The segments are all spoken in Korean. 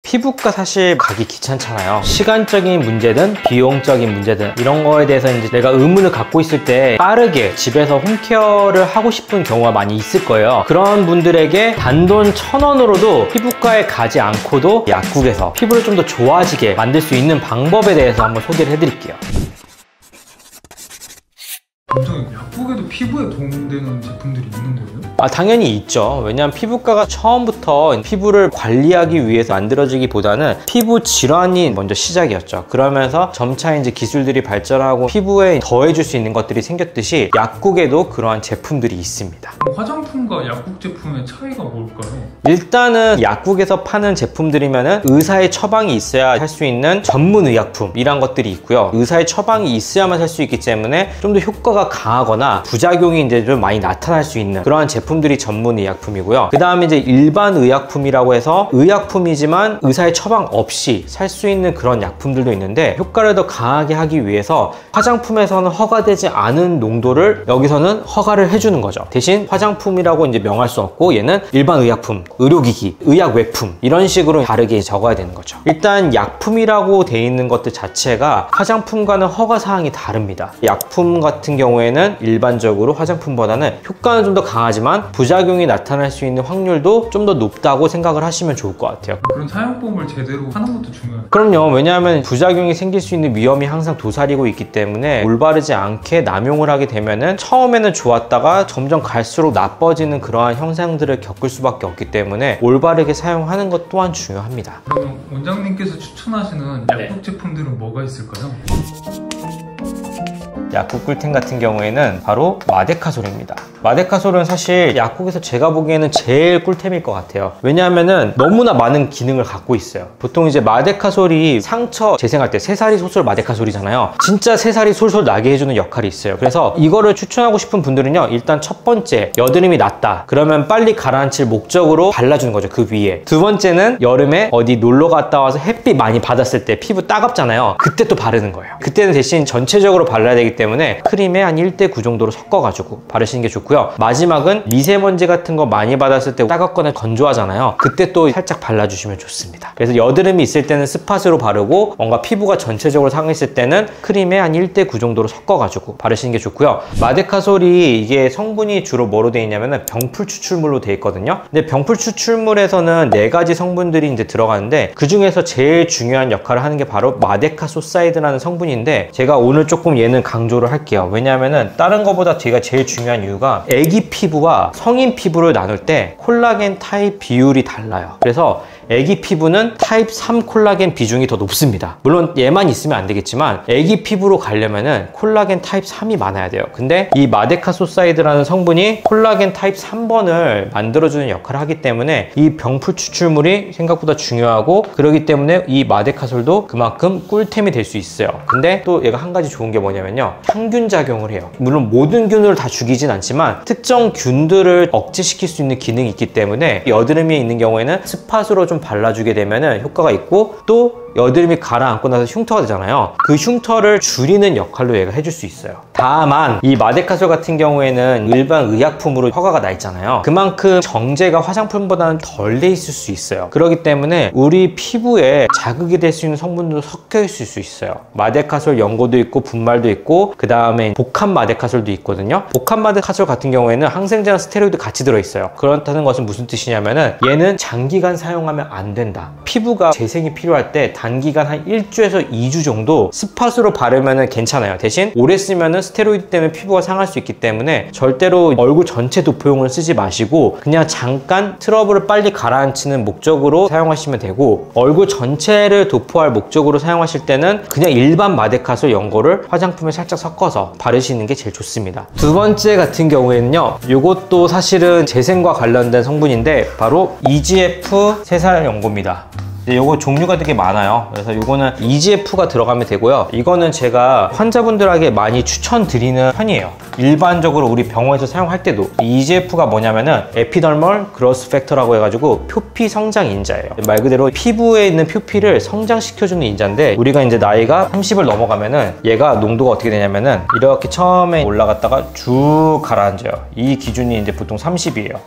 피부과 사실 가기 귀찮잖아요. 시간적인 문제든 비용적인 문제든 이런 거에 대해서 이제 내가 의문을 갖고 있을 때 빠르게 집에서 홈케어를 하고 싶은 경우가 많이 있을 거예요. 그런 분들에게 단돈 1,000원으로도 피부과에 가지 않고도 약국에서 피부를 좀 더 좋아지게 만들 수 있는 방법에 대해서 한번 소개를 해드릴게요. 약국에도 피부에 도움되는 제품들이 있는 거예요? 당연히 있죠. 왜냐하면 피부과가 처음부터 피부를 관리하기 위해서 만들어지기보다는 피부 질환이 먼저 시작이었죠. 그러면서 점차 이제 기술들이 발전하고 피부에 더해줄 수 있는 것들이 생겼듯이 약국에도 그러한 제품들이 있습니다. 화장품과 약국 제품의 차이가 뭘까요? 일단은 약국에서 파는 제품들이면은 의사의 처방이 있어야 살 수 있는 전문 의약품 이란 것들이 있고요. 의사의 처방이 있어야만 살 수 있기 때문에 좀 더 효과가 강하거나 부작용이 이제 좀 많이 나타날 수 있는 그러한 제품들이 전문 의약품이고요. 그 다음에 이제 일반 의약품이라고 해서 의약품이지만 의사의 처방 없이 살 수 있는 그런 약품들도 있는데 효과를 더 강하게 하기 위해서 화장품에서는 허가되지 않은 농도를 여기서는 허가를 해주는 거죠. 대신 화장품이라고 이제 명할 수 없고 얘는 일반 의약품, 의료기기, 의약외품 이런 식으로 다르게 적어야 되는 거죠. 일단 약품이라고 돼 있는 것들 자체가 화장품과는 허가사항이 다릅니다. 약품 같은 경우에는 일반적으로 화장품보다는 효과는 좀 더 강하지만 부작용이 나타날 수 있는 확률도 좀 더 높다고 생각을 하시면 좋을 것 같아요. 그런 사용법을 제대로 하는 것도 중요해요. 그럼요. 왜냐하면 부작용이 생길 수 있는 위험이 항상 도사리고 있기 때문에 올바르지 않게 남용을 하게 되면은 처음에는 좋았다가 점점 갈수록 나빠지는 그러한 형상들을 겪을 수밖에 없기 때문에 올바르게 사용하는 것 또한 중요합니다. 그럼 원장님께서 추천하시는 약국 제품들은 뭐가 있을까요? 약국 꿀템 같은 경우에는 바로 마데카솔입니다. 마데카솔은 사실 약국에서 제가 보기에는 제일 꿀템일 것 같아요. 왜냐하면은 너무나 많은 기능을 갖고 있어요. 보통 이제 마데카솔이 상처 재생할 때 새살이 솔솔 마데카솔이잖아요. 진짜 새살이 솔솔 나게 해주는 역할이 있어요. 그래서 이거를 추천하고 싶은 분들은요, 일단 첫 번째, 여드름이 났다 그러면 빨리 가라앉힐 목적으로 발라주는 거죠, 그 위에. 두 번째는 여름에 어디 놀러 갔다 와서 햇빛 많이 받았을 때 피부 따갑잖아요. 그때 또 바르는 거예요. 그때는 대신 전체적으로 발라야 되기 때문에 크림에 한 1:9 정도로 섞어가지고 바르시는 게 좋고요. 마지막은 미세먼지 같은 거 많이 받았을 때 따갑거나 건조하잖아요. 그때 또 살짝 발라주시면 좋습니다. 그래서 여드름이 있을 때는 스팟으로 바르고 뭔가 피부가 전체적으로 상했을 때는 크림에 한 1:9 정도로 섞어가지고 바르시는 게 좋고요. 마데카솔이 이게 성분이 주로 뭐로 되어 있냐면은 병풀 추출물로 되어 있거든요. 근데 병풀 추출물에서는 4가지 성분들이 이제 들어가는데 그 중에서 제일 중요한 역할을 하는 게 바로 마데카소사이드라는 성분인데 제가 오늘 조금 얘는 강조를 할게요. 왜냐하면은 다른 거보다 제가 제일 중요한 이유가 애기 피부와 성인 피부를 나눌 때 콜라겐 타입 비율이 달라요. 그래서 애기 피부는 타입 3 콜라겐 비중이 더 높습니다. 물론 얘만 있으면 안 되겠지만 애기 피부로 가려면은 콜라겐 타입 3이 많아야 돼요. 근데 이 마데카소사이드라는 성분이 콜라겐 타입 3번을 만들어주는 역할을 하기 때문에 이 병풀 추출물이 생각보다 중요하고 그렇기 때문에 이 마데카솔도 그만큼 꿀템이 될 수 있어요. 근데 또 얘가 한 가지 좋은 게 뭐냐면요, 항균 작용을 해요. 물론 모든 균을 다 죽이진 않지만 특정 균들을 억제시킬 수 있는 기능이 있기 때문에 여드름이 있는 경우에는 스팟으로 좀 발라주게 되면 효과가 있고 또 여드름이 가라앉고 나서 흉터가 되잖아요. 그 흉터를 줄이는 역할로 얘가 해줄 수 있어요. 다만 이 마데카솔 같은 경우에는 일반 의약품으로 허가가 나 있잖아요. 그만큼 정제가 화장품보다는 덜 돼 있을 수 있어요. 그렇기 때문에 우리 피부에 자극이 될 수 있는 성분도 섞여 있을 수 있어요. 마데카솔 연고도 있고 분말도 있고 그 다음에 복합 마데카솔도 있거든요. 복합 마데카솔 같은 경우에는 항생제나 스테로이드 같이 들어있어요. 그렇다는 것은 무슨 뜻이냐면은 얘는 장기간 사용하면 안 된다. 피부가 재생이 필요할 때 단기간 한 1주에서 2주 정도 스팟으로 바르면 괜찮아요. 대신 오래 쓰면 스테로이드 때문에 피부가 상할 수 있기 때문에 절대로 얼굴 전체 도포용을 쓰지 마시고 그냥 잠깐 트러블을 빨리 가라앉히는 목적으로 사용하시면 되고, 얼굴 전체를 도포할 목적으로 사용하실 때는 그냥 일반 마데카솔 연고를 화장품에 살짝 섞어서 바르시는 게 제일 좋습니다. 두 번째 같은 경우에는요, 이것도 사실은 재생과 관련된 성분인데 바로 EGF 새살 연고입니다. 요거 종류가 되게 많아요. 그래서 요거는 EGF가 들어가면 되고요. 이거는 제가 환자분들에게 많이 추천드리는 편이에요. 일반적으로 우리 병원에서 사용할 때도 EGF가 뭐냐면은 에피더멀 그로스 팩터라고 해가지고 표피 성장 인자예요. 말 그대로 피부에 있는 표피를 성장시켜주는 인자인데 우리가 이제 나이가 30을 넘어가면은 얘가 농도가 어떻게 되냐면은 이렇게 처음에 올라갔다가 쭉 가라앉아요. 이 기준이 이제 보통 30이에요.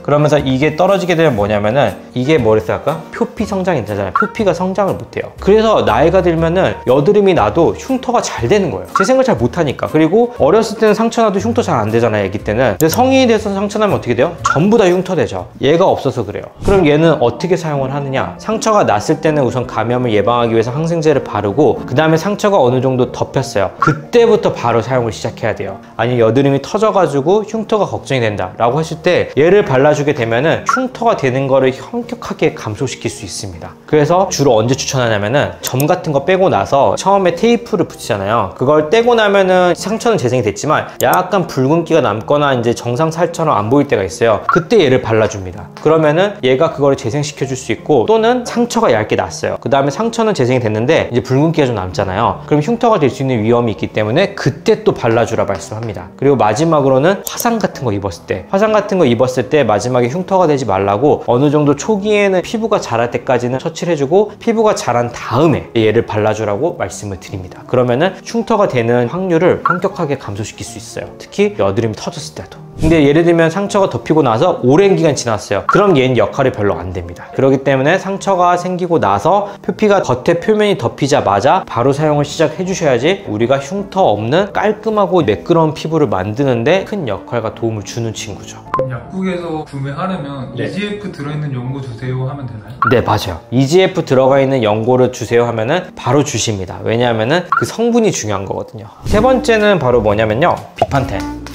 그러면서 이게 떨어지게 되면 뭐냐면은 이게 뭐랬어 아까? 표피 성장이 되잖아요. 표피가 성장을 못해요. 그래서 나이가 들면은 여드름이 나도 흉터가 잘 되는 거예요. 재생을 잘 못하니까. 그리고 어렸을 때는 상처 나도 흉터 잘 안 되잖아요, 애기 때는. 근데 성인이 돼서 상처 나면 어떻게 돼요? 전부 다 흉터 되죠. 얘가 없어서 그래요. 그럼 얘는 어떻게 사용을 하느냐? 상처가 났을 때는 우선 감염을 예방하기 위해서 항생제를 바르고 그 다음에 상처가 어느 정도 덮였어요. 그때부터 바로 사용을 시작해야 돼요. 아니 여드름이 터져가지고 흉터가 걱정이 된다 라고 하실 때 얘를 발라주게 되면은 흉터가 되는 거를 현격하게 감소시킬 수 있습니다. 그래서 주로 언제 추천하냐면은 점 같은 거 빼고 나서 처음에 테이프를 붙이잖아요. 그걸 떼고 나면은 상처는 재생이 됐지만 약간 붉은기가 남거나 이제 정상 살처럼 안 보일 때가 있어요. 그때 얘를 발라줍니다. 그러면은 얘가 그거를 재생시켜 줄 수 있고, 또는 상처가 얇게 났어요. 그 다음에 상처는 재생이 됐는데 이제 붉은기가 좀 남잖아요. 그럼 흉터가 될 수 있는 위험이 있기 때문에 그때 또 발라주라 말씀합니다. 그리고 마지막으로는 화상 같은 거 입었을 때, 화상 같은 거 입었을 때 마지막에 흉터가 되지 말라고 어느 정도 초기에는 피부가 자랄 때까지는 처치를 해주고 피부가 자란 다음에 얘를 발라주라고 말씀을 드립니다. 그러면은 흉터가 되는 확률을 현격하게 감소시킬 수 있어요. 특히 여드름이 터졌을 때도. 근데 예를 들면 상처가 덮이고 나서 오랜 기간 지났어요. 그럼 얘는 역할이 별로 안 됩니다. 그렇기 때문에 상처가 생기고 나서 표피가 겉에 표면이 덮이자마자 바로 사용을 시작해 주셔야지 우리가 흉터 없는 깔끔하고 매끄러운 피부를 만드는데 큰 역할과 도움을 주는 친구죠. 약국에서 구매하려면 네. EGF 들어있는 연고 주세요 하면 되나요? 네, 맞아요. EGF 들어가 있는 연고를 주세요 하면은 바로 주십니다. 왜냐하면은 그 성분이 중요한 거거든요. 세 번째는 바로 뭐냐면요, 비판텐.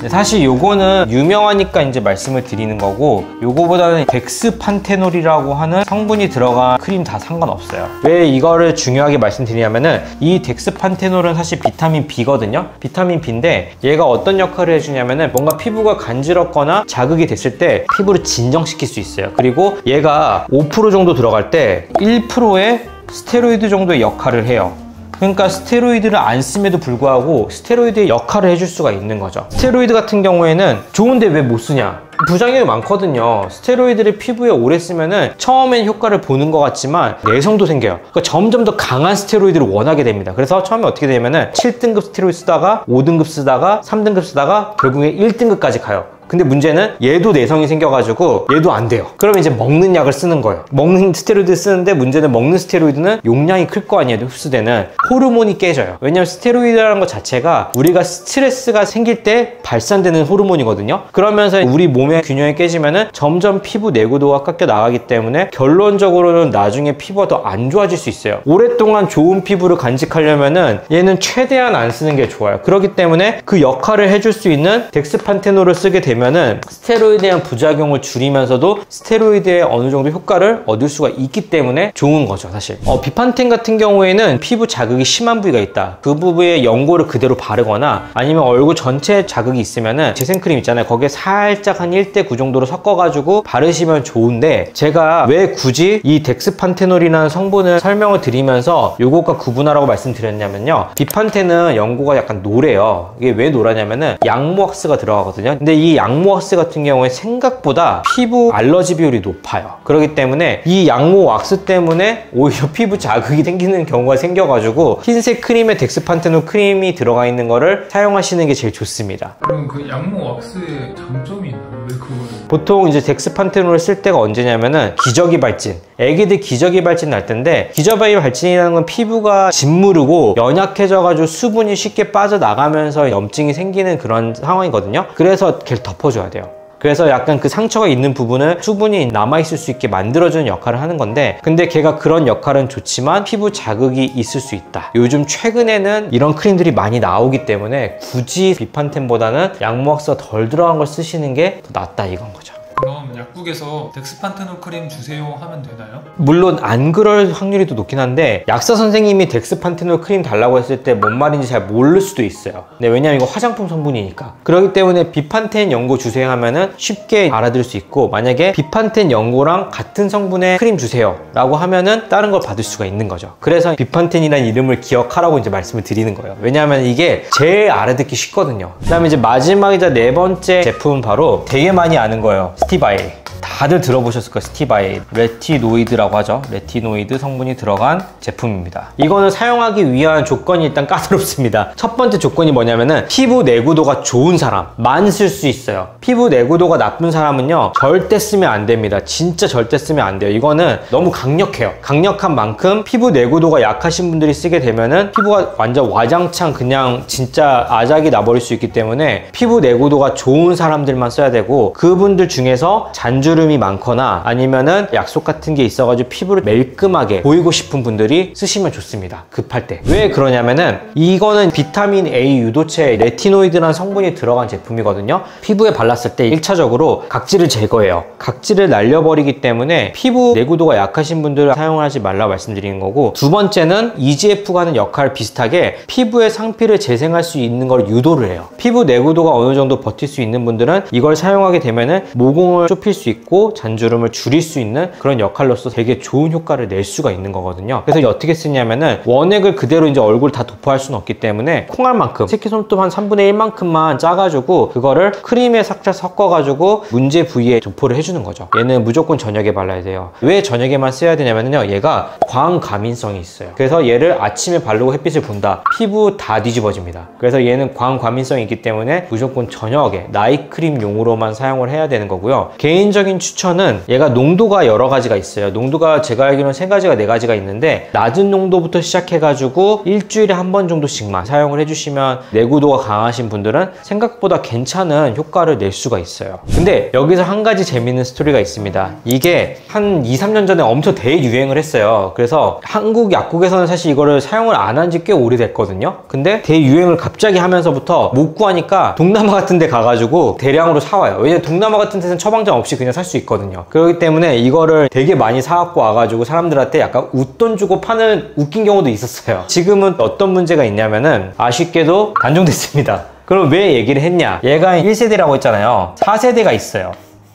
사실 요거는 유명하니까 이제 말씀을 드리는 거고, 요거보다는 덱스판테놀이라고 하는 성분이 들어간 크림 다 상관없어요. 왜 이거를 중요하게 말씀드리냐면은 이 덱스판테놀은 사실 비타민 B거든요. 비타민 B인데 얘가 어떤 역할을 해주냐면은 뭔가 피부가 간지럽거나 자극이 됐을 때 피부를 진정시킬 수 있어요. 그리고 얘가 5% 정도 들어갈 때 1%의 스테로이드 정도의 역할을 해요. 그러니까 스테로이드를 안 씀에도 불구하고 스테로이드의 역할을 해줄 수가 있는 거죠. 스테로이드 같은 경우에는 좋은데 왜 못 쓰냐? 부작용이 많거든요. 스테로이드를 피부에 오래 쓰면은 처음엔 효과를 보는 것 같지만 내성도 생겨요. 그러니까 점점 더 강한 스테로이드를 원하게 됩니다. 그래서 처음에 어떻게 되냐면은 7등급 스테로이드 쓰다가 5등급 쓰다가 3등급 쓰다가 결국에 1등급까지 가요. 근데 문제는 얘도 내성이 생겨가지고 얘도 안 돼요. 그러면 이제 먹는 약을 쓰는 거예요. 먹는 스테로이드 쓰는데 문제는 먹는 스테로이드는 용량이 클 거 아니에요. 흡수되는 호르몬이 깨져요. 왜냐면 스테로이드라는 것 자체가 우리가 스트레스가 생길 때 발산되는 호르몬이거든요. 그러면서 우리 몸의 균형이 깨지면은 점점 피부 내구도가 깎여 나가기 때문에 결론적으로는 나중에 피부가 더 안 좋아질 수 있어요. 오랫동안 좋은 피부를 간직하려면은 얘는 최대한 안 쓰는 게 좋아요. 그렇기 때문에 그 역할을 해줄 수 있는 덱스판테놀을 쓰게 되면은 스테로이드에 대한 부작용을 줄이면서도 스테로이드의 어느 정도 효과를 얻을 수가 있기 때문에 좋은 거죠, 사실. 비판텐 같은 경우에는 피부 자극이 심한 부위가 있다. 그 부위에 연고를 그대로 바르거나 아니면 얼굴 전체에 자극이 있으면은 재생크림 있잖아요. 거기에 살짝 한 1:9 정도로 섞어가지고 바르시면 좋은데, 제가 왜 굳이 이 덱스판테놀이라는 성분을 설명을 드리면서 요것과 구분하라고 말씀드렸냐면요, 비판텐은 연고가 약간 노래요. 이게 왜 노라냐면은 양모왁스가 들어가거든요. 근데 이 양모왁스 같은 경우에 생각보다 피부 알러지 비율이 높아요. 그렇기 때문에 이 양모왁스 때문에 오히려 피부 자극이 생기는 경우가 생겨가지고 흰색 크림에 덱스판테놀 크림이 들어가 있는 거를 사용하시는 게 제일 좋습니다. 그럼 그 양모 왁스의 장점이 있나요? 왜 그걸? 보통 이제 덱스판테놀을 쓸 때가 언제냐면은 기저귀 발진, 애기들 기저귀 발진 날 텐데, 기저귀 발진이라는 건 피부가 짓무르고 연약해져가지고 수분이 쉽게 빠져나가면서 염증이 생기는 그런 상황이거든요. 그래서 걔를 덮어줘야 돼요. 그래서 약간 그 상처가 있는 부분을 수분이 남아있을 수 있게 만들어주는 역할을 하는 건데, 근데 걔가 그런 역할은 좋지만 피부 자극이 있을 수 있다. 요즘 최근에는 이런 크림들이 많이 나오기 때문에 굳이 비판텐보다는 양모왁스가 덜 들어간 걸 쓰시는 게 더 낫다, 이건 거죠. 그럼 약국에서 덱스판테놀 크림 주세요 하면 되나요? 물론 안 그럴 확률이 더 높긴 한데, 약사 선생님이 덱스판테놀 크림 달라고 했을 때 뭔 말인지 잘 모를 수도 있어요. 네, 왜냐면 이거 화장품 성분이니까. 그렇기 때문에 비판텐 연고 주세요 하면은 쉽게 알아들을 수 있고, 만약에 비판텐 연고랑 같은 성분의 크림 주세요 라고 하면은 다른 걸 받을 수가 있는 거죠. 그래서 비판텐이라는 이름을 기억하라고 이제 말씀을 드리는 거예요. 왜냐하면 이게 제일 알아듣기 쉽거든요. 그 다음에 이제 마지막이자 네 번째 제품은 바로 되게 많이 아는 거예요. 스티바일. 다들 들어보셨을 거예요. 스티바에이 레티노이드라고 하죠. 레티노이드 성분이 들어간 제품입니다. 이거는 사용하기 위한 조건이 일단 까다롭습니다. 첫 번째 조건이 뭐냐면은 피부 내구도가 좋은 사람만 쓸 수 있어요. 피부 내구도가 나쁜 사람은요 절대 쓰면 안 됩니다. 진짜 절대 쓰면 안 돼요. 이거는 너무 강력해요. 강력한 만큼 피부 내구도가 약하신 분들이 쓰게 되면은 피부가 완전 와장창 그냥 진짜 아작이 나버릴 수 있기 때문에 피부 내구도가 좋은 사람들만 써야 되고, 그분들 중에서 잔주름이 많거나 아니면은 약속 같은 게 있어가지고 피부를 매끈하게 보이고 싶은 분들이 쓰시면 좋습니다. 급할 때. 왜 그러냐면은 이거는 비타민 A 유도체 레티노이드라는 성분이 들어간 제품이거든요. 피부에 발랐을 때 1차적으로 각질을 제거해요. 각질을 날려버리기 때문에 피부 내구도가 약하신 분들은 사용하지 말라고 말씀드리는 거고, 두 번째는 EGF가 하는 역할 비슷하게 피부의 상피를 재생할 수 있는 걸 유도를 해요. 피부 내구도가 어느 정도 버틸 수 있는 분들은 이걸 사용하게 되면은 모공을 좁힐 수 있고 잔주름을 줄일 수 있는 그런 역할로서 되게 좋은 효과를 낼 수가 있는 거거든요. 그래서 어떻게 쓰냐면은 원액을 그대로 이제 얼굴 다 도포할 수는 없기 때문에 콩알만큼, 새끼손톱 한 3분의 1만큼만 짜가지고 그거를 크림에 살짝 섞어가지고 문제 부위에 도포를 해주는 거죠. 얘는 무조건 저녁에 발라야 돼요. 왜 저녁에만 써야 되냐면요, 얘가 광과민성이 있어요. 그래서 얘를 아침에 바르고 햇빛을 본다, 피부 다 뒤집어집니다. 그래서 얘는 광과민성이 있기 때문에 무조건 저녁에 나이크림용으로만 사용을 해야 되는 거고요. 개인적인 추천은 얘가 농도가 여러 가지가 있어요. 농도가 제가 알기로는 3가지가 4가지가 있는데, 낮은 농도부터 시작해가지고 일주일에 한 번 정도씩만 사용을 해주시면 내구도가 강하신 분들은 생각보다 괜찮은 효과를 낼 수가 있어요. 근데 여기서 한 가지 재밌는 스토리가 있습니다. 이게 한 2, 3년 전에 엄청 대유행을 했어요. 그래서 한국 약국에서는 사실 이거를 사용을 안 한 지 꽤 오래됐거든요. 근데 대유행을 갑자기 하면서부터 못 구하니까 동남아 같은 데 가가지고 대량으로 사와요. 왜냐면 동남아 같은 데는 처방전 없이 그냥 살 수 있거든요. 그렇기 때문에 이거를 되게 많이 사갖고 와가지고 사람들한테 약간 웃돈 주고 파는 웃긴 경우도 있었어요. 지금은 어떤 문제가 있냐면은 아쉽게도 단종됐습니다. 그럼 왜 얘기를 했냐? 얘가 1세대라고 했잖아요. 4세대가 있어요.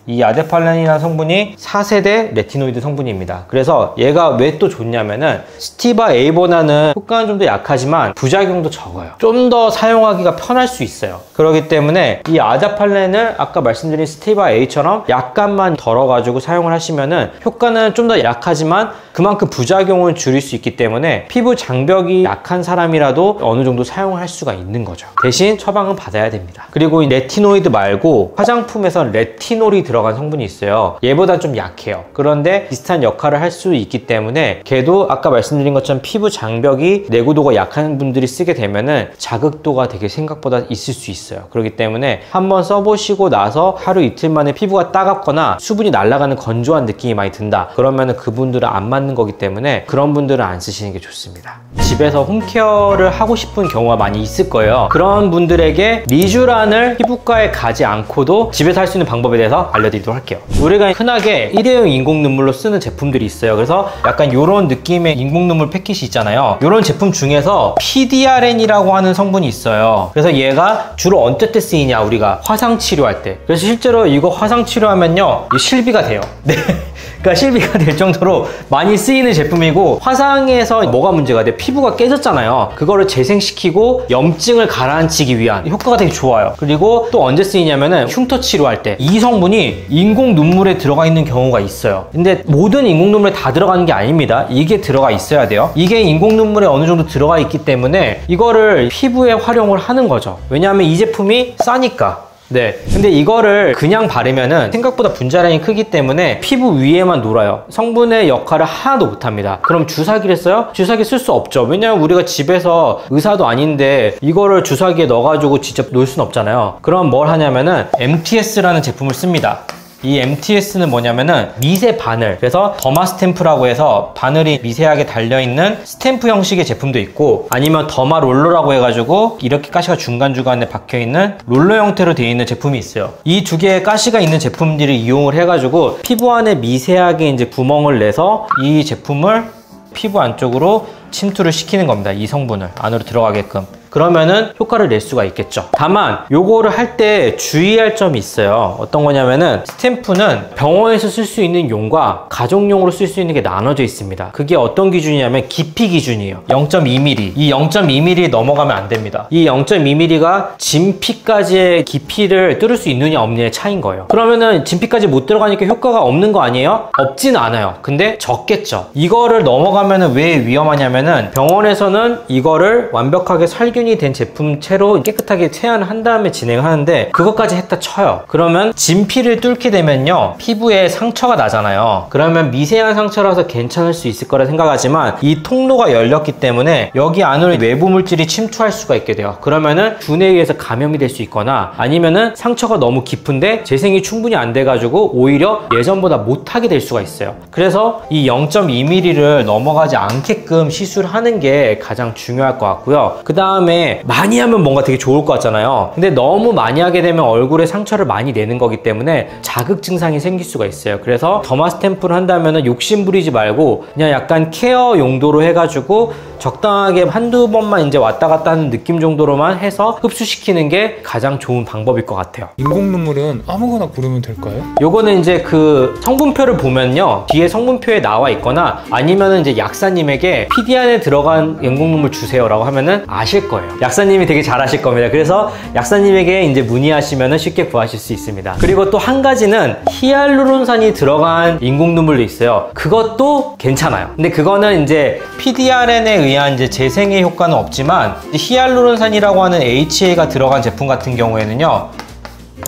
이 아데팔렌이라는 성분이 4세대 레티노이드 성분입니다. 그래서 얘가 왜 또 좋냐면은 스티바 A보다는 효과는 좀 더 약하지만 부작용도 적어요. 좀 더 사용하기가 편할 수 있어요. 그렇기 때문에 이 아데팔렌을 아까 말씀드린 스티바 A처럼 약간만 덜어가지고 사용을 하시면은 효과는 좀 더 약하지만 그만큼 부작용을 줄일 수 있기 때문에 피부 장벽이 약한 사람이라도 어느 정도 사용을 할 수가 있는 거죠. 대신 처방은 받아야 됩니다. 그리고 이 레티노이드 말고 화장품에서 레티놀이 들어간 성분이 있어요. 얘보다 좀 약해요. 그런데 비슷한 역할을 할 수 있기 때문에 걔도 아까 말씀드린 것처럼 피부 장벽이 내구도가 약한 분들이 쓰게 되면은 자극도가 되게 생각보다 있을 수 있어요. 그렇기 때문에 한번 써보시고 나서 하루 이틀 만에 피부가 따갑거나 수분이 날아가는 건조한 느낌이 많이 든다, 그러면은 그분들은 안 맞는 거기 때문에 그런 분들은 안 쓰시는 게 좋습니다. 집에서 홈케어를 하고 싶은 경우가 많이 있을 거예요. 그런 분들에게 리쥬란을 피부과에 가지 않고도 집에서 할 수 있는 방법에 대해서 알려드리도록 할게요. 우리가 흔하게 일회용 인공 눈물로 쓰는 제품들이 있어요. 그래서 약간 이런 느낌의 인공 눈물 패킷이 있잖아요. 이런 제품 중에서 PDRN이라고 하는 성분이 있어요. 그래서 얘가 주로 언제 때 쓰이냐, 우리가 화상 치료할 때. 그래서 실제로 이거 화상 치료하면요 실비가 돼요. 네. 그러니까 실비가 될 정도로 많이 쓰이는 제품이고, 화상에서 뭐가 문제가 돼? 피부가 깨졌잖아요. 그거를 재생시키고 염증을 가라앉히기 위한 효과가 되게 좋아요. 그리고 또 언제 쓰이냐면은 흉터 치료할 때 이 성분이 인공 눈물에 들어가 있는 경우가 있어요. 근데 모든 인공 눈물에 다 들어가는 게 아닙니다. 이게 들어가 있어야 돼요. 이게 인공 눈물에 어느 정도 들어가 있기 때문에 이거를 피부에 활용을 하는 거죠. 왜냐하면 이 제품이 싸니까. 네, 근데 이거를 그냥 바르면은 생각보다 분자량이 크기 때문에 피부 위에만 놀아요. 성분의 역할을 하나도 못합니다. 그럼 주사기를 써요? 주사기 쓸 수 없죠. 왜냐면 우리가 집에서 의사도 아닌데 이거를 주사기에 넣어가지고 직접 놓을 순 없잖아요. 그럼 뭘 하냐면은 MTS라는 제품을 씁니다. 이 MTS는 뭐냐면은 미세 바늘, 그래서 더마 스탬프라고 해서 바늘이 미세하게 달려있는 스탬프 형식의 제품도 있고, 아니면 더마 롤러라고 해가지고 이렇게 가시가 중간중간에 박혀있는 롤러 형태로 되어 있는 제품이 있어요. 이 두 개의 가시가 있는 제품들을 이용을 해가지고 피부 안에 미세하게 이제 구멍을 내서 이 제품을 피부 안쪽으로 침투를 시키는 겁니다. 이 성분을 안으로 들어가게끔. 그러면은 효과를 낼 수가 있겠죠. 다만 요거를 할 때 주의할 점이 있어요. 어떤 거냐면은 스탬프는 병원에서 쓸 수 있는 용과 가정용으로 쓸 수 있는 게 나눠져 있습니다. 그게 어떤 기준이냐면 깊이 기준이에요. 0.2mm. 이 0.2mm 넘어가면 안 됩니다. 이 0.2mm가 진피까지의 깊이를 뚫을 수 있느냐 없느냐의 차이인 거예요. 그러면은 진피까지 못 들어가니까 효과가 없는 거 아니에요? 없진 않아요. 근데 적겠죠. 이거를 넘어가면은 왜 위험하냐면은 병원에서는 이거를 완벽하게 살균이 된 제품체로 깨끗하게 세안을 한 다음에 진행하는데 그것까지 했다 쳐요. 그러면 진피를 뚫게 되면요, 피부에 상처가 나잖아요. 그러면 미세한 상처라서 괜찮을 수 있을 거라 생각하지만 이 통로가 열렸기 때문에 여기 안으로 외부 물질이 침투할 수가 있게 돼요. 그러면은 균에 의해서 감염이 될 수 있거나 아니면은 상처가 너무 깊은데 재생이 충분히 안 돼가지고 오히려 예전보다 못하게 될 수가 있어요. 그래서 이 0.2mm를 넘어가지 않게끔 시술하는 게 가장 중요할 것 같고요. 그 다음에 많이 하면 뭔가 되게 좋을 것 같잖아요. 근데 너무 많이 하게 되면 얼굴에 상처를 많이 내는 거기 때문에 자극 증상이 생길 수가 있어요. 그래서 더마 스탬프를 한다면 욕심 부리지 말고 그냥 약간 케어 용도로 해가지고 적당하게 한두 번만 이제 왔다 갔다 하는 느낌 정도로만 해서 흡수시키는 게 가장 좋은 방법일 것 같아요. 인공 눈물은 아무거나 고르면 될까요? 요거는 이제 그 성분표를 보면요, 뒤에 성분표에 나와 있거나 아니면은 이제 약사님에게 PD 안에 들어간 인공 눈물 주세요 라고 하면은 아실 거예요. 약사님이 되게 잘 아실 겁니다. 그래서 약사님에게 이제 문의하시면은 쉽게 구하실 수 있습니다. 그리고 또 한 가지는 히알루론산이 들어간 인공 눈물도 있어요. 그것도 괜찮아요. 근데 그거는 이제 PDRN에 의한 이제 재생의 효과는 없지만 히알루론산이라고 하는 HA가 들어간 제품 같은 경우에는요,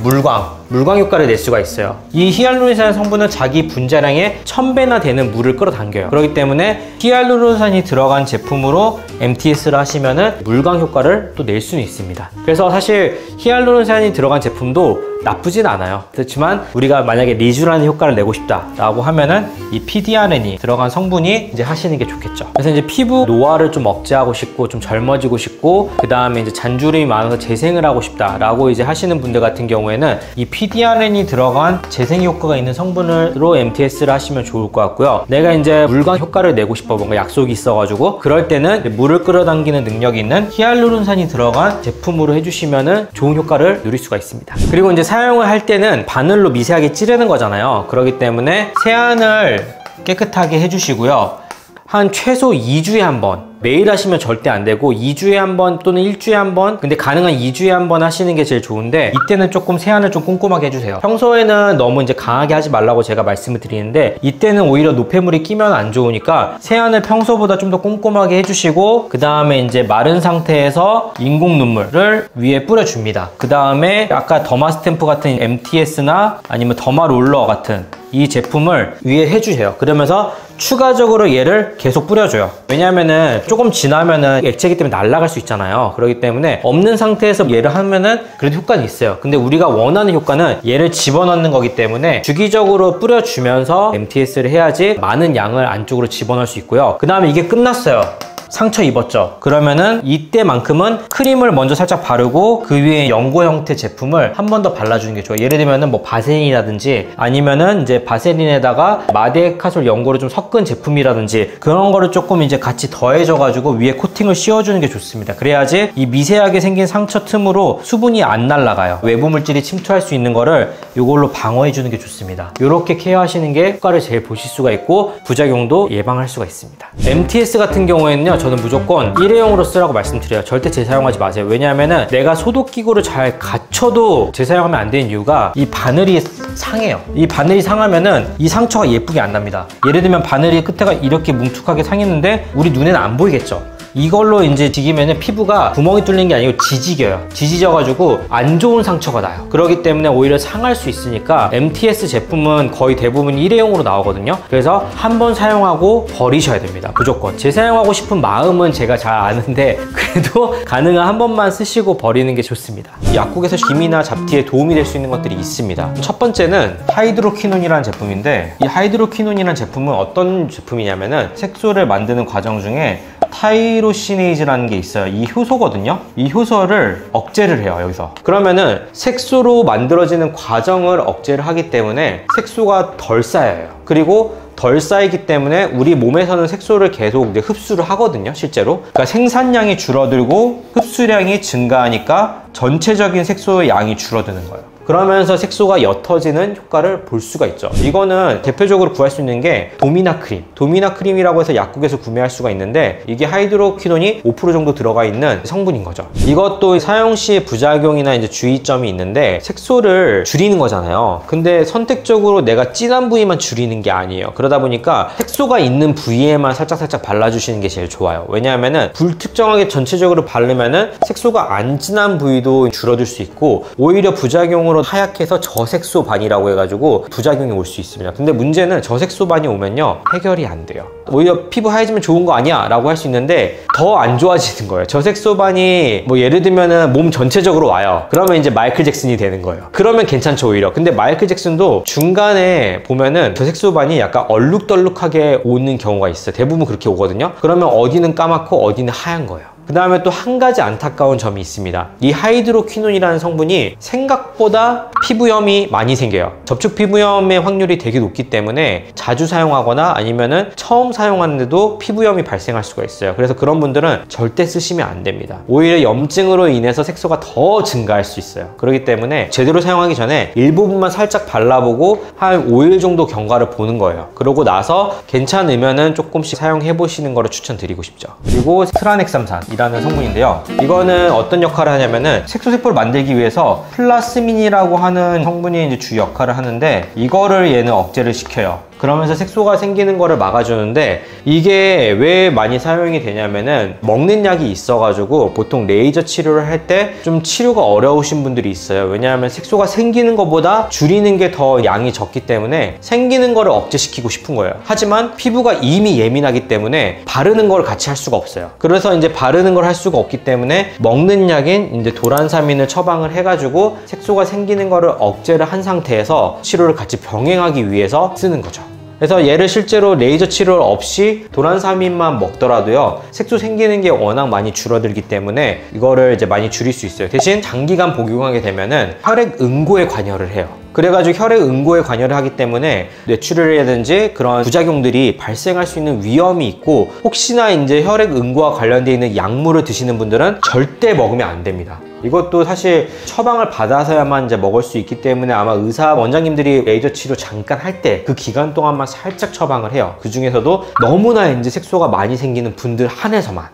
물광 효과를 낼 수가 있어요. 이 히알루론산 성분은 자기 분자량의 1000배나 되는 물을 끌어당겨요. 그렇기 때문에 히알루론산이 들어간 제품으로 MTS를 하시면은 물광 효과를 또 낼 수는 있습니다. 그래서 사실 히알루론산이 들어간 제품도 나쁘진 않아요. 그렇지만 우리가 만약에 리쥬라는 효과를 내고 싶다 라고 하면은 이 PDRN이 들어간 성분이 이제 하시는 게 좋겠죠. 그래서 이제 피부 노화를 좀 억제하고 싶고 좀 젊어지고 싶고 그 다음에 이제 잔주름이 많아서 재생을 하고 싶다 라고 이제 하시는 분들 같은 경우에는 이 PDRN이 들어간 재생 효과가 있는 성분으로 MTS를 하시면 좋을 것 같고요. 내가 이제 물광 효과를 내고 싶어, 뭔가 약속이 있어가지고 그럴 때는 물을 끌어당기는 능력이 있는 히알루론산이 들어간 제품으로 해주시면은 좋은 효과를 누릴 수가 있습니다. 그리고 이제 사용을 할 때는 바늘로 미세하게 찌르는 거잖아요. 그렇기 때문에 세안을 깨끗하게 해주시고요. 한 최소 2주에 한 번, 매일 하시면 절대 안 되고 2주에 한 번 또는 1주에 한 번, 근데 가능한 2주에 한 번 하시는 게 제일 좋은데 이때는 조금 세안을 좀 꼼꼼하게 해주세요. 평소에는 너무 이제 강하게 하지 말라고 제가 말씀을 드리는데 이때는 오히려 노폐물이 끼면 안 좋으니까 세안을 평소보다 좀 더 꼼꼼하게 해주시고 그 다음에 이제 마른 상태에서 인공 눈물을 위에 뿌려줍니다. 그 다음에 아까 더마 스탬프 같은 MTS나 아니면 더마 롤러 같은 이 제품을 위에 해주세요. 그러면서 추가적으로 얘를 계속 뿌려줘요. 왜냐면은 조금 지나면은 액체이기 때문에 날아갈 수 있잖아요. 그렇기 때문에 없는 상태에서 얘를 하면은 그래도 효과는 있어요. 근데 우리가 원하는 효과는 얘를 집어넣는 거기 때문에 주기적으로 뿌려주면서 MTS를 해야지 많은 양을 안쪽으로 집어넣을 수 있고요. 그 다음에 이게 끝났어요. 상처 입었죠. 그러면은 이때만큼은 크림을 먼저 살짝 바르고 그 위에 연고 형태 제품을 한 번 더 발라주는 게 좋아요. 예를 들면은 뭐 바세린이라든지 아니면은 이제 바세린에다가 마데카솔 연고를 좀 섞은 제품이라든지 그런 거를 조금 이제 같이 더해져가지고 위에 코팅을 씌워주는 게 좋습니다. 그래야지 이 미세하게 생긴 상처 틈으로 수분이 안 날아가요. 외부 물질이 침투할 수 있는 거를 이걸로 방어해주는 게 좋습니다. 이렇게 케어하시는 게 효과를 제일 보실 수가 있고 부작용도 예방할 수가 있습니다. MTS 같은 경우에는요, 저는 무조건 일회용으로 쓰라고 말씀드려요. 절대 재사용하지 마세요. 왜냐하면은 내가 소독기구를 잘 갖춰도 재사용하면 안 되는 이유가 이 바늘이 상해요. 이 바늘이 상하면은 이 상처가 예쁘게 안 납니다. 예를 들면 바늘이 끝에가 이렇게 뭉툭하게 상했는데 우리 눈에는 안 보이겠죠. 이걸로 이제 지기면은 피부가 구멍이 뚫린 게 아니고 지지겨요. 지지져가지고 안 좋은 상처가 나요. 그렇기 때문에 오히려 상할 수 있으니까 MTS 제품은 거의 대부분 일회용으로 나오거든요. 그래서 한 번 사용하고 버리셔야 됩니다. 무조건. 재사용하고 싶은 마음은 제가 잘 아는데 그래도 가능한 한 번만 쓰시고 버리는 게 좋습니다. 약국에서 기미나 잡티에 도움이 될 수 있는 것들이 있습니다. 첫 번째는 하이드로퀴논이라는 제품인데 이 하이드로퀴논이라는 제품은 어떤 제품이냐면은 색소를 만드는 과정 중에 타이로시네이즈라는 게 있어요. 이 효소거든요. 이 효소를 억제를 해요, 여기서. 그러면은 색소로 만들어지는 과정을 억제를 하기 때문에 색소가 덜 쌓여요. 그리고 덜 쌓이기 때문에 우리 몸에서는 색소를 계속 이제 흡수를 하거든요, 실제로. 그러니까 생산량이 줄어들고 흡수량이 증가하니까 전체적인 색소의 양이 줄어드는 거예요. 그러면서 색소가 옅어지는 효과를 볼 수가 있죠. 이거는 대표적으로 구할 수 있는 게 도미나크림. 도미나크림이라고 해서 약국에서 구매할 수가 있는데 이게 하이드로퀴논이 5% 정도 들어가 있는 성분인 거죠. 이것도 사용 시 부작용이나 이제 주의점이 있는데 색소를 줄이는 거잖아요. 근데 선택적으로 내가 진한 부위만 줄이는 게 아니에요. 그러다 보니까 색소가 있는 부위에만 살짝살짝 발라주시는 게 제일 좋아요. 왜냐하면은 불특정하게 전체적으로 바르면은 색소가 안 진한 부위도 줄어들 수 있고 오히려 부작용으로 하얗게서 저색소반이라고 해가지고 부작용이 올 수 있습니다. 근데 문제는 저색소반이 오면요 해결이 안 돼요. 오히려 피부 하얘지면 좋은 거 아니야 라고 할 수 있는데 더 안 좋아지는 거예요. 저색소반이 뭐 예를 들면은 몸 전체적으로 와요. 그러면 이제 마이클 잭슨이 되는 거예요. 그러면 괜찮죠 오히려. 근데 마이클 잭슨도 중간에 보면은 저색소반이 약간 얼룩덜룩하게 오는 경우가 있어요. 대부분 그렇게 오거든요. 그러면 어디는 까맣고 어디는 하얀 거예요. 그 다음에 또 한 가지 안타까운 점이 있습니다. 이 하이드로퀴논이라는 성분이 생각보다 피부염이 많이 생겨요. 접촉 피부염의 확률이 되게 높기 때문에 자주 사용하거나 아니면은 처음 사용하는데도 피부염이 발생할 수가 있어요. 그래서 그런 분들은 절대 쓰시면 안 됩니다. 오히려 염증으로 인해서 색소가 더 증가할 수 있어요. 그렇기 때문에 제대로 사용하기 전에 일부분만 살짝 발라보고 한 5일 정도 경과를 보는 거예요. 그러고 나서 괜찮으면은 조금씩 사용해 보시는 거를 추천드리고 싶죠. 그리고 트라넥삼산 이라는 성분인데요. 이거는 어떤 역할을 하냐면은 색소세포를 만들기 위해서 플라스민이라고 하는 성분이 이제 주 역할을 하는데 이거를 얘는 억제를 시켜요. 그러면서 색소가 생기는 거를 막아주는데 이게 왜 많이 사용이 되냐면은 먹는 약이 있어가지고 보통 레이저 치료를 할 때 좀 치료가 어려우신 분들이 있어요. 왜냐하면 색소가 생기는 것보다 줄이는 게 더 양이 적기 때문에 생기는 거를 억제시키고 싶은 거예요. 하지만 피부가 이미 예민하기 때문에 바르는 걸 같이 할 수가 없어요. 그래서 이제 바르는 걸 할 수가 없기 때문에 먹는 약인 이제 도란사민을 처방을 해가지고 색소가 생기는 거를 억제를 한 상태에서 치료를 같이 병행하기 위해서 쓰는 거죠. 그래서 얘를 실제로 레이저 치료 없이 도란사민만 먹더라도요 색소 생기는 게 워낙 많이 줄어들기 때문에 이거를 이제 많이 줄일 수 있어요. 대신 장기간 복용하게 되면은 혈액 응고에 관여를 해요. 그래가지고 혈액 응고에 관여를 하기 때문에 뇌출혈이라든지 그런 부작용들이 발생할 수 있는 위험이 있고 혹시나 이제 혈액 응고와 관련되어 있는 약물을 드시는 분들은 절대 먹으면 안 됩니다. 이것도 사실 처방을 받아서야만 이제 먹을 수 있기 때문에 아마 의사 원장님들이 레이저 치료 잠깐 할 때 그 기간 동안만 살짝 처방을 해요. 그 중에서도 너무나 이제 색소가 많이 생기는 분들 한해서만.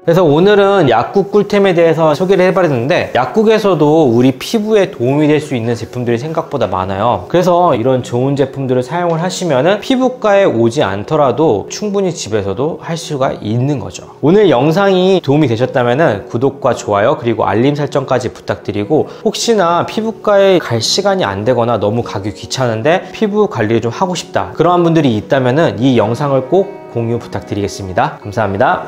그래서 오늘은 약국 꿀템에 대해서 소개를 해봤는데 약국에서도 우리 피부에 도움이 될 수 있는 제품들이 생각보다 많아요. 그래서 이런 좋은 제품들을 사용을 하시면은 피부과에 오지 않더라도 충분히 집에서도 할 수가 있는 거죠. 오늘 영상이 도움이 되셨다면은 구독과 좋아요 그리고 알림 설정까지 부탁드리고 혹시나 피부과에 갈 시간이 안 되거나 너무 가기 귀찮은데 피부 관리를 좀 하고 싶다 그러한 분들이 있다면은 이 영상을 꼭 공유 부탁드리겠습니다. 감사합니다.